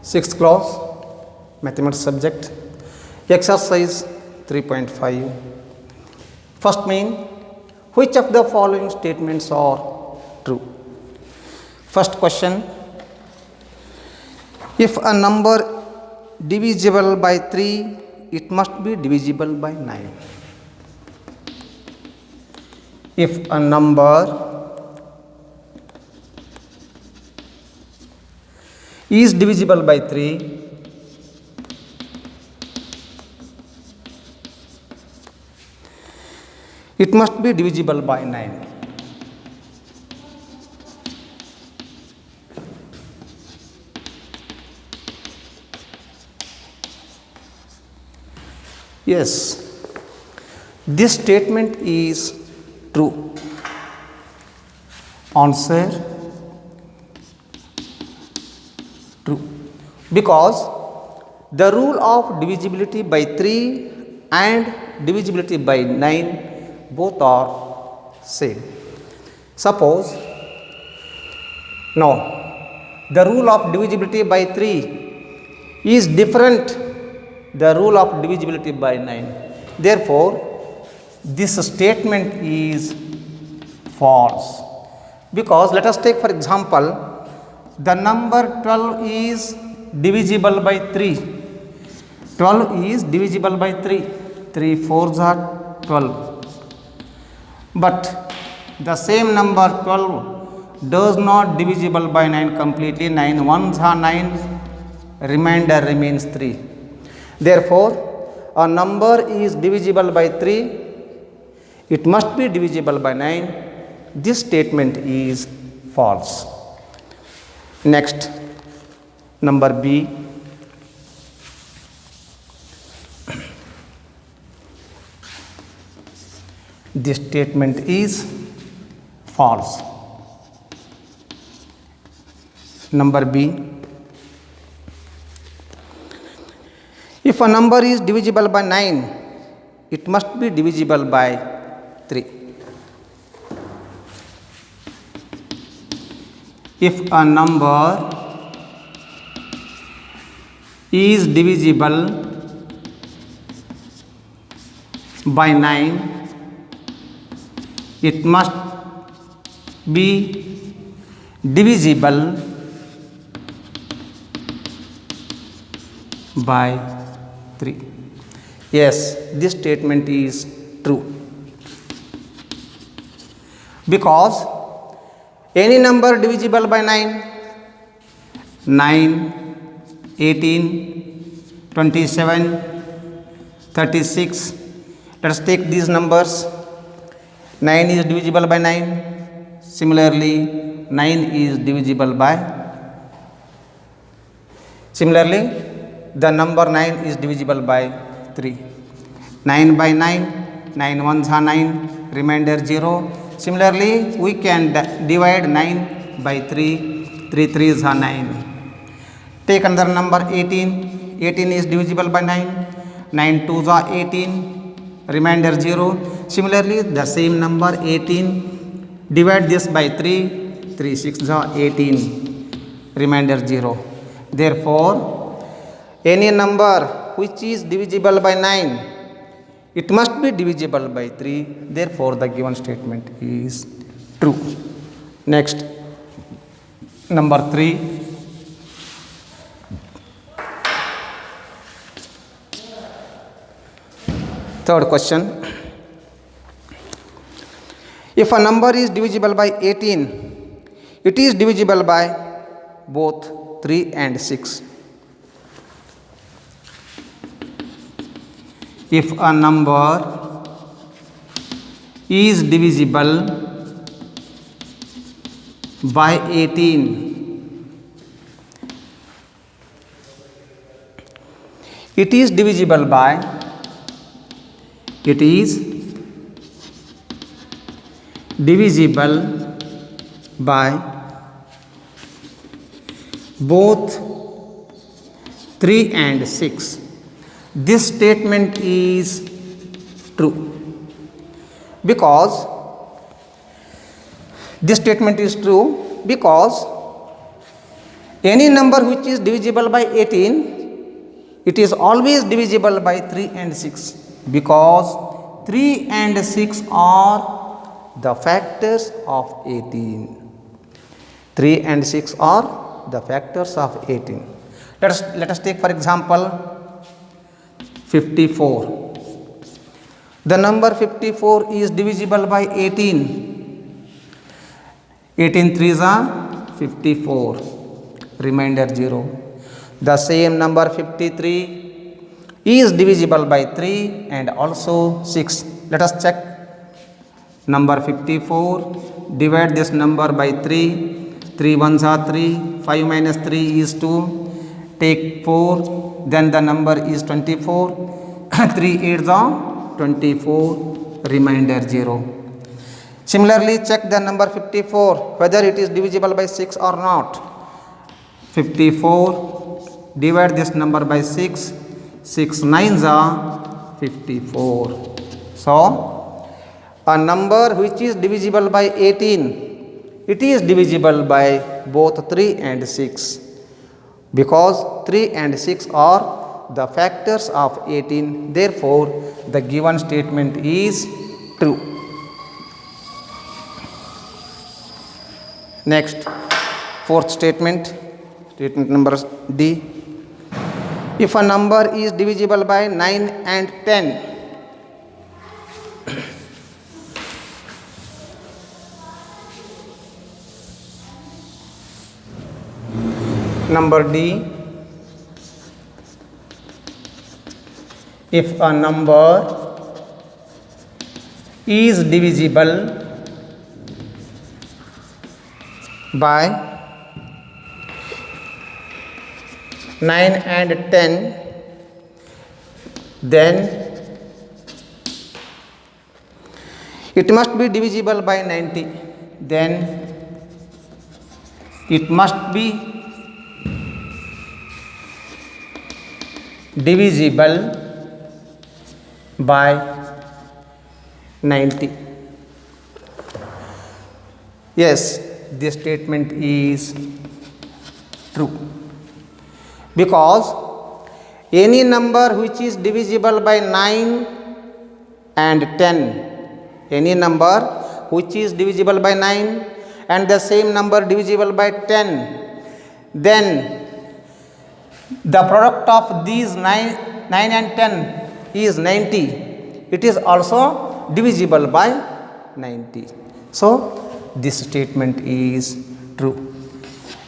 Sixth class, mathematics subject, exercise 3.5. First main, which of the following statements are true? First question, if a number divisible by 3, it must be divisible by 9. If a number is divisible by 3, it must be divisible by 9. Yes, this statement is true. Answer true, because the rule of divisibility by 3 and divisibility by 9 both are same. Suppose now the rule of divisibility by 3 is different the rule of divisibility by 9. Therefore, this statement is false, because let us take for example the number 12 is divisible by 3. 12 is divisible by 3. 3 4s are 12. But the same number 12 does not divisible by 9 completely. 9 1s are 9. Remainder remains 3. Therefore, a number is divisible by 3. It must be divisible by 9. This statement is false. Next, number B. This statement is false. Number B. If a number is divisible by 9, it must be divisible by 3. If a number is divisible by 9, it must be divisible by 3. Yes, this statement is true, because any number divisible by 9, 18, 27, 36. Let us take these numbers. 9 is divisible by 9. Similarly, 9 is divisible by. Similarly, the number 9 is divisible by 3. 9 by 9, 9 1s are 9, remainder 0. Similarly, we can divide 9 by 3, 3 3s are 9. Take another number 18, 18 is divisible by 9, 9 2s are 18, remainder 0. Similarly, the same number 18, divide this by 3, 3 6s are 18, remainder 0. Therefore, any number which is divisible by 9, it must be divisible by 3. Therefore, the given statement is true. Next, number 3. Third question. If a number is divisible by 18, it is divisible by both 3 and 6. If a number is divisible by 18, it is divisible by both 3 and 6. This statement is true, because Any number which is divisible by 18, it is always divisible by 3 and 6, because 3 and 6 are the factors of 18. 3 and 6 are the factors of 18. Let us take for example 54. The number 54 is divisible by 18. 18 threes are 54. Remainder 0. The same number 53 is divisible by 3 and also 6. Let us check. Number 54, divide this number by 3. 3 ones are 3. 5 minus 3 is 2. Take 4. Then the number is 24. 3 8s are 24. Remainder 0. Similarly, check the number 54 whether it is divisible by 6 or not. 54, divide this number by 6. 6 nines are 54. So, a number which is divisible by 18, it is divisible by both 3 and 6, because 3 and 6 are the factors of 18. Therefore, the given statement is true. Next, fourth statement. Statement number D. If a number is divisible by 9 and 10, number D. If a number is divisible by 9 and 10, then it must be divisible by 90. Then it must be divisible by 90. Yes, this statement is true, because any number which is divisible by 9 and 10, any number which is divisible by 9 and the same number divisible by 10, then the product of these 9 and 10 is 90. It is also divisible by 90. So, this statement is true.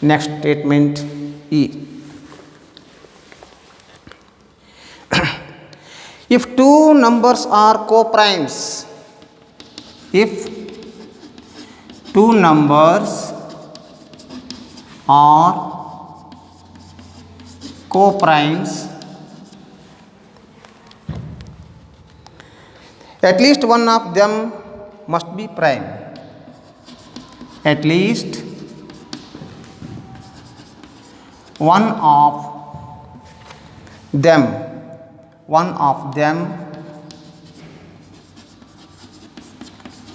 Next statement, E. If two numbers are co-primes, if two numbers are co-primes, at least one of them must be prime. At least one of them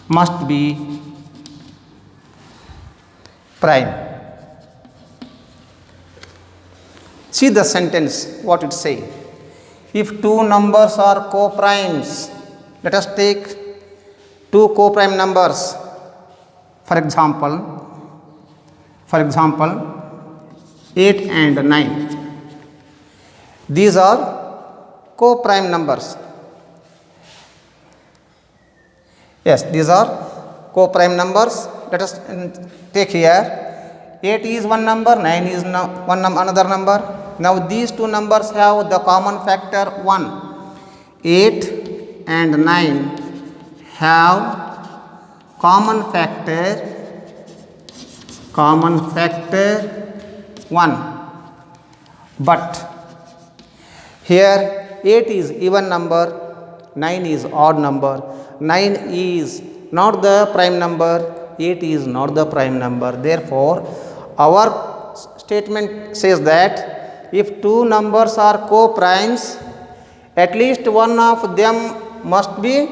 must be prime. See the sentence, what it says. If two numbers are co-primes, let us take two co-prime numbers. For example, 8 and 9. These are co-prime numbers. Yes, these are co-prime numbers. Let us take here 8 is one number, 9 is another number. Now these two numbers have the common factor 1. 8 and 9 have common factor 1. But here 8 is even number, 9 is odd number. 9 is not the prime number, 8 is not the prime number. Therefore, our statement says that if two numbers are co-primes, at least one of them must be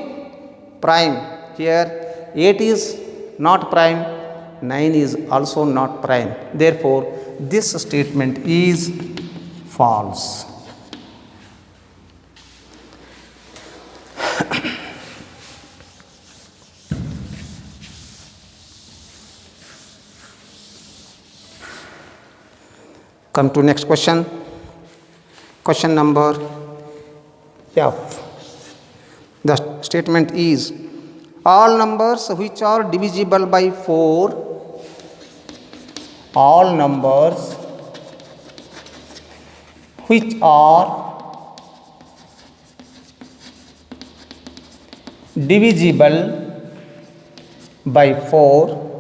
prime. Here 8 is not prime, 9 is also not prime. Therefore, this statement is false. Come to next question. Question number F. The statement is all numbers which are divisible by 4, all numbers which are divisible by 4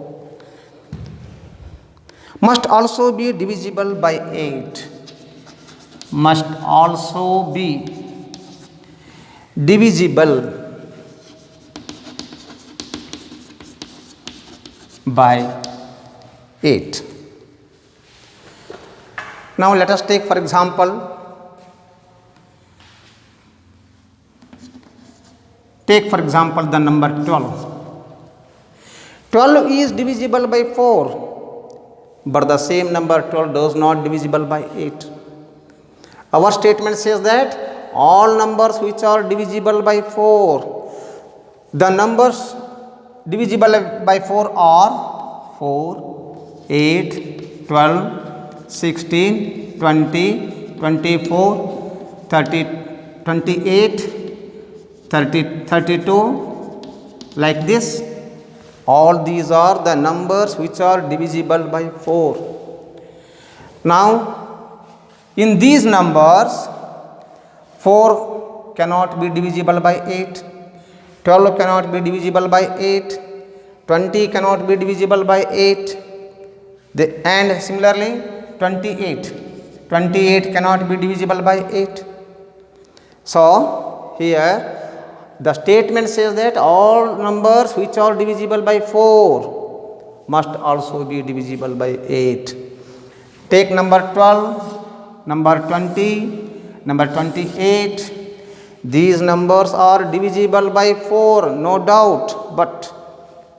must also be divisible by 8. Must also be divisible by 8. Now let us take for example, the number 12. 12 is divisible by 4. But the same number 12 does not divisible by 8. Our statement says that all numbers which are divisible by 4, the numbers divisible by 4 are 4, 8, 12, 16, 20, 24, 30, 28, 30, 32, like this. All these are the numbers which are divisible by 4. Now, in these numbers, 4 cannot be divisible by 8, 12 cannot be divisible by 8, 20 cannot be divisible by 8, and similarly 28 cannot be divisible by 8. So, here the statement says that all numbers which are divisible by 4 must also be divisible by 8. Take number 12, number 20, number 28. These numbers are divisible by 4, no doubt, but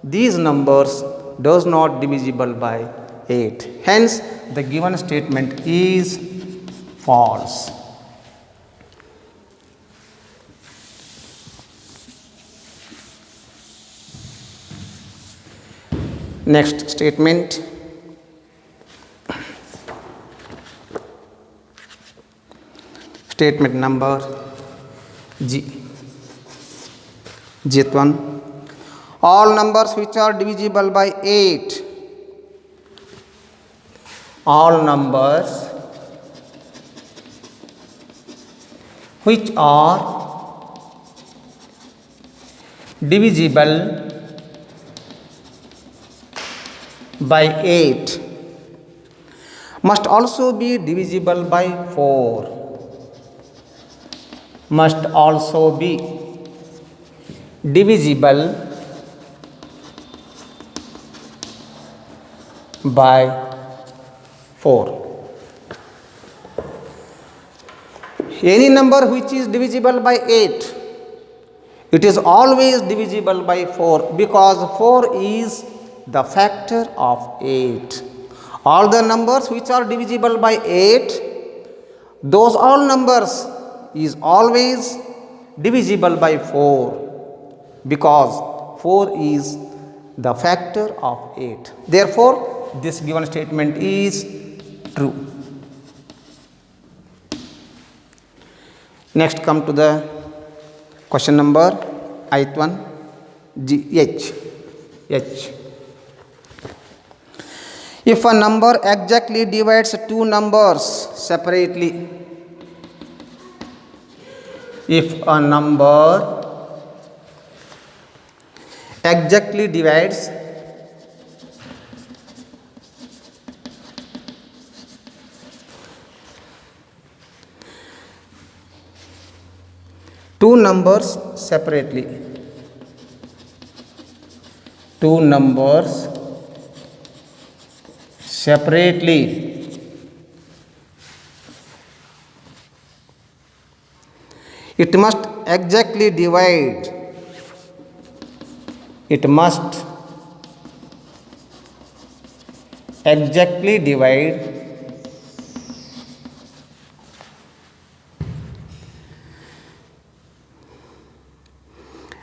these numbers does not divisible by 8. Hence, the given statement is false. Next statement. Statement number Jth one. All numbers which are divisible by 8. All numbers which are divisible by 8 must also be divisible by 4. Must also be divisible by 4. Any number which is divisible by 8, it is always divisible by 4, because 4 is the factor of 8. All the numbers which are divisible by 8, those all numbers is always divisible by 4, because 4 is the factor of 8. Therefore, this given statement is true. Next, come to the question number ith one, H. If a number exactly divides two numbers separately, if a number exactly divides two numbers separately, it must exactly divide. It must exactly divide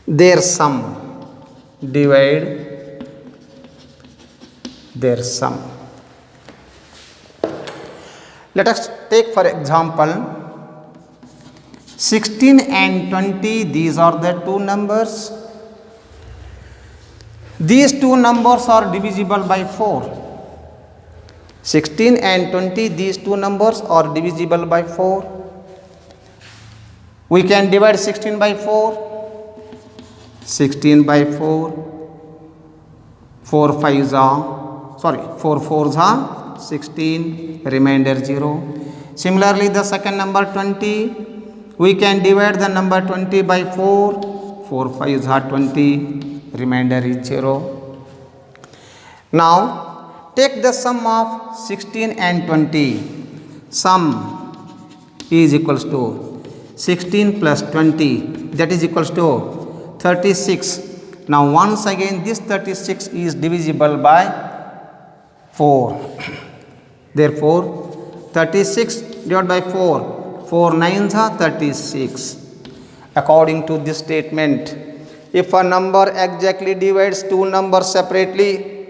their sum, divide their sum. Let us take for example 16 and 20, these are the two numbers. These two numbers are divisible by 4. 16 and 20, these two numbers are divisible by 4. We can divide 16 by 4. 16 by 4. 4 5s are, 4 4s are 16, remainder 0. Similarly, the second number 20, we can divide the number 20 by 4. 4 5s are 20, remainder is 0. Now, take the sum of 16 and 20. Sum is equals to 16 plus 20, that is equals to 36. Now, once again this 36 is divisible by 4. Therefore, 36 divided by 4, 4 9s are 36. According to this statement, if a number exactly divides two numbers separately,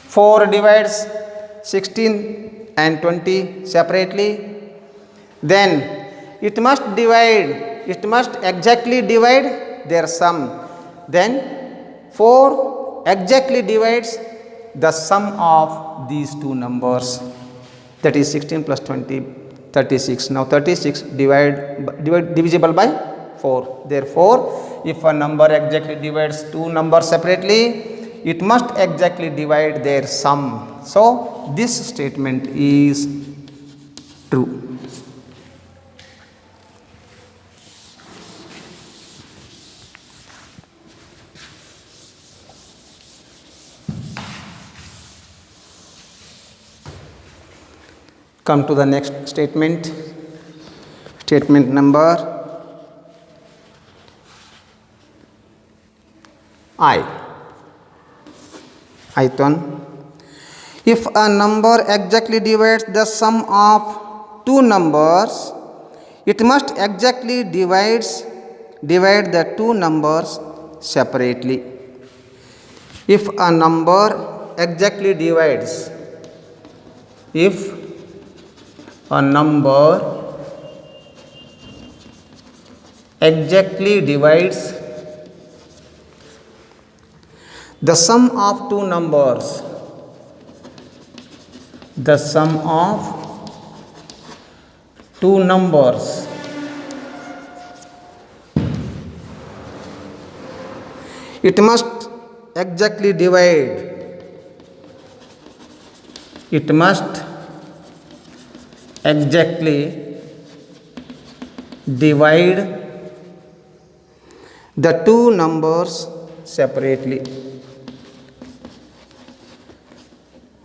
4 divides 16 and 20 separately, then it must exactly divide their sum. Then 4 exactly divides the sum of these two numbers, that is 16 plus 20, 36. Now 36 divisible by 4. Therefore, if a number exactly divides two numbers separately, it must exactly divide their sum. So this statement is true. Come to the next statement. Statement number ith one. If a number exactly divides the sum of two numbers, it must exactly divide the two numbers separately. If a number exactly divides, if a number exactly divides the sum of two numbers, the sum of two numbers, it must exactly divide, it must exactly divide the two numbers separately.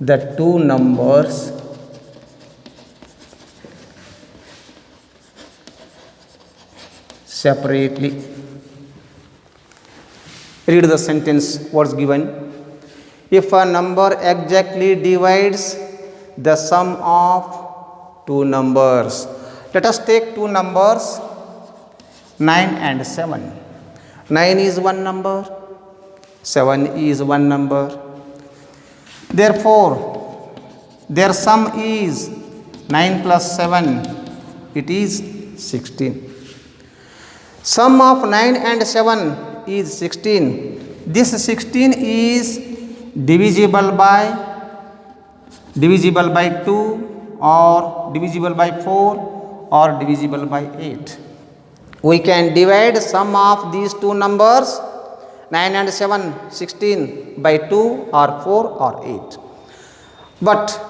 The two numbers separately. Read the sentence what's given. If a number exactly divides the sum of two numbers. Let us take two numbers 9 and 7. 9 is one number, 7 is one number. Therefore, their sum is 9 plus 7, it is 16. Sum of 9 and 7 is 16. This 16 is divisible by 2 or divisible by 4 or divisible by 8. We can divide sum of these two numbers 9 and 7, 16 by 2 or 4 or 8. But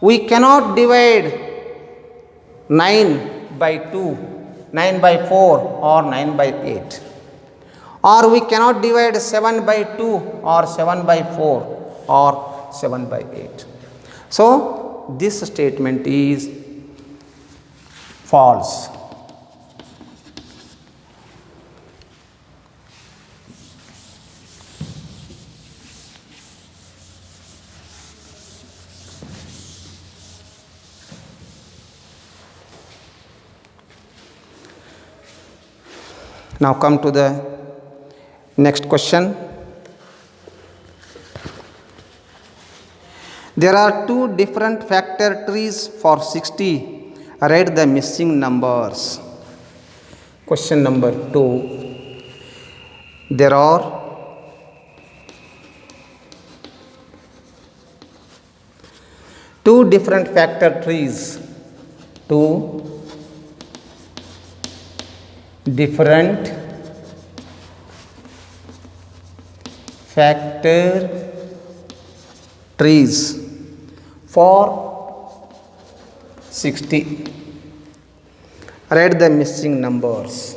we cannot divide 9 by 2, 9 by 4 or 9 by 8. Or we cannot divide 7 by 2 or 7 by 4 or 7 by 8. So, this statement is false. Now come to the next question. There are two different factor trees for 60. Write the missing numbers. Question number 2. There are two different factor trees. Two different factor trees for 60. Write the missing numbers.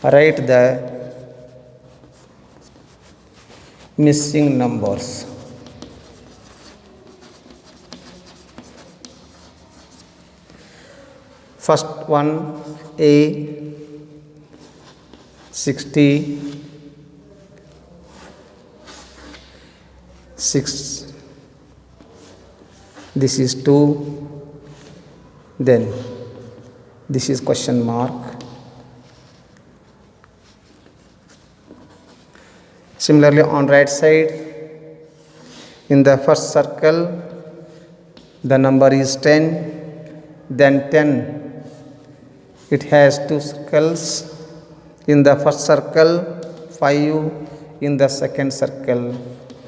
Write the missing numbers. First one, A 60, 6, this is 2, then this is question mark. Similarly on right side, in the first circle the number is 10, then 10, it has two circles. In the first circle 5, in the second circle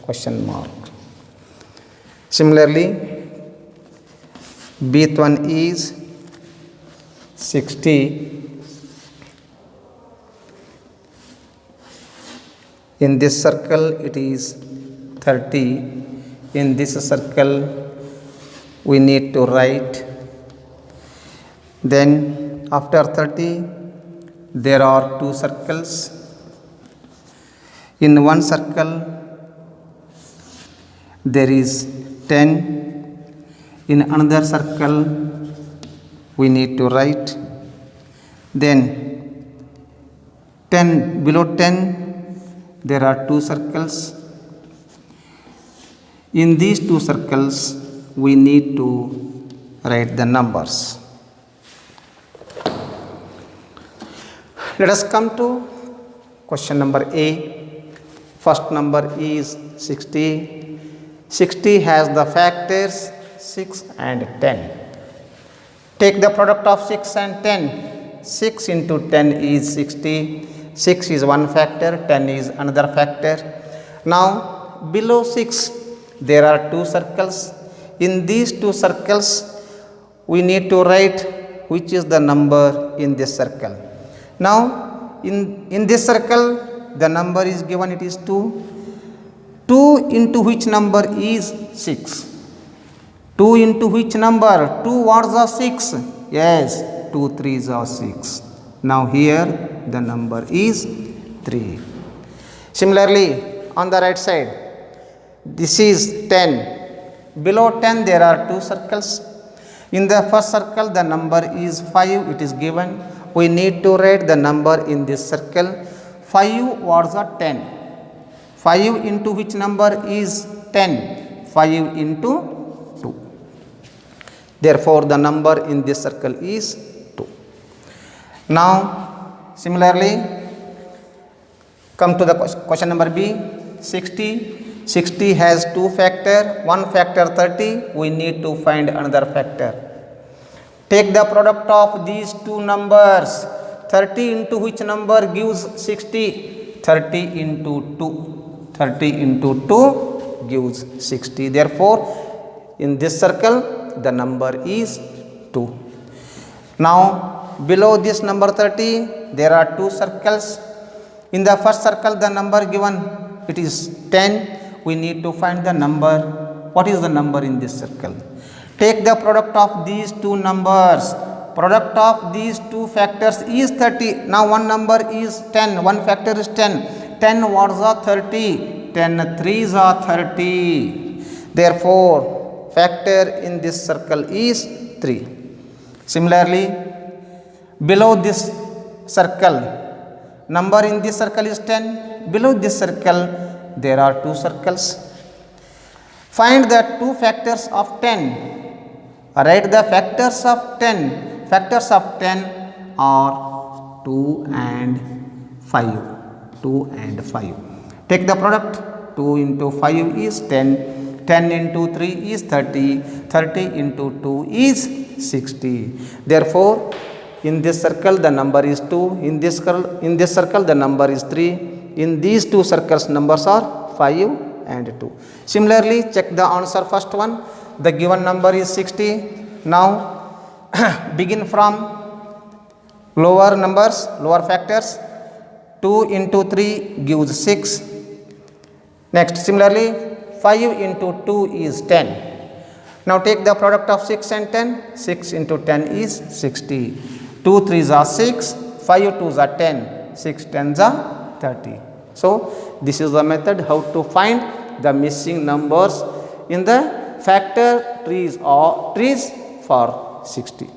question mark. Similarly Bth one is 60, in this circle it is 30, in this circle we need to write. Then after 30 there are two circles. In one circle there is 10, in another circle we need to write. Then 10, below 10 there are two circles. In these two circles we need to write the numbers. Let us come to question number A. First number is 60. 60 has the factors 6 and 10. Take the product of 6 and 10. 6 into 10 is 60. 6 is one factor, 10 is another factor. Now below 6 there are two circles. In these two circles we need to write which is the number in this circle. Now in this circle the number is given, it is 2. 2 into which number is 6? 2 into which number? 2 ones are 6. Yes, 2 threes are 6. Now here the number is 3. Similarly on the right side, this is 10. Below 10 there are two circles. In the first circle the number is 5, it is given. We need to write the number in this circle. 5 words are 10. 5 into which number is 10? 5 into 2. Therefore the number in this circle is 2. Now similarly come to the question number B. 60 has two factor, one factor 30. We need to find another factor. Take the product of these two numbers. 30 into which number gives 60? 30 into 2. 30 into 2 gives 60. Therefore in this circle the number is 2. Now below this number 30 there are two circles. In the first circle the number given, it is 10. We need to find the number. What is the number in this circle? Take the product of these two numbers. Product of these two factors is 30. Now one number is 10. One factor is 10. 10 ones are 30. 10 threes are 30. Therefore factor in this circle is 3. Similarly below this circle, number in this circle is 10. Below this circle there are two circles. Find the two factors of 10. Write the factors of 10. Factors of 10 are 2 and 5. 2 and 5. Take the product. 2 into 5 is 10. 10 into 3 is 30. 30 into 2 is 60. Therefore, in this circle the number is 2. In this circle the number is 3. In these two circles numbers are 5 and 2. Similarly, check the answer first one. The given number is 60. Now begin from lower numbers, lower factors. 2 into 3 gives 6. Next, similarly, 5 into 2 is 10. Now take the product of 6 and 10. 6 into 10 is 60. 2 3s are 6. 5 2s are 10. 6 10s are 30. So this is the method how to find the missing numbers in the factor trees or trees for 60.